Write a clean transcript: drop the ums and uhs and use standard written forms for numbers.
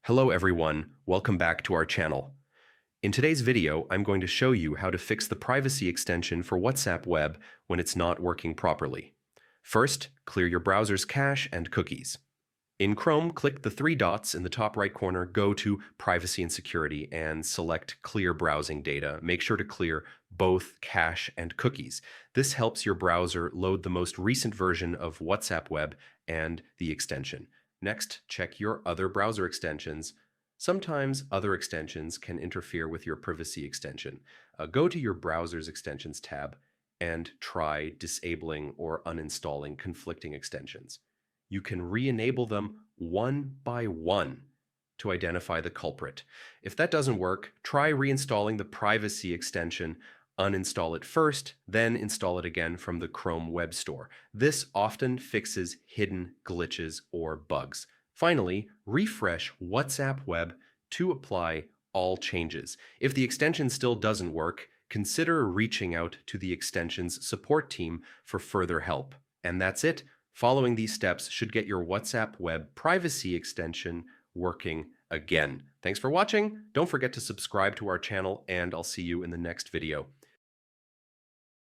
Hello everyone, welcome back to our channel. In today's video, I'm going to show you how to fix the privacy extension for WhatsApp Web when it's not working properly. First, clear your browser's cache and cookies. In Chrome, click the three dots in the top right corner, go to Privacy and Security, and select Clear Browsing Data. Make sure to clear both cache and cookies. This helps your browser load the most recent version of WhatsApp Web and the extension. Next, check your other browser extensions. Sometimes other extensions can interfere with your privacy extension. Go to your browser's extensions tab and try disabling or uninstalling conflicting extensions. You can re-enable them one by one to identify the culprit. If that doesn't work, try reinstalling the privacy extension. Uninstall it first, then install it again from the Chrome Web Store. This often fixes hidden glitches or bugs. Finally, refresh WhatsApp Web to apply all changes. If the extension still doesn't work, consider reaching out to the extension's support team for further help. And that's it. Following these steps should get your WhatsApp Web privacy extension working again. Thanks for watching. Don't forget to subscribe to our channel, and I'll see you in the next video.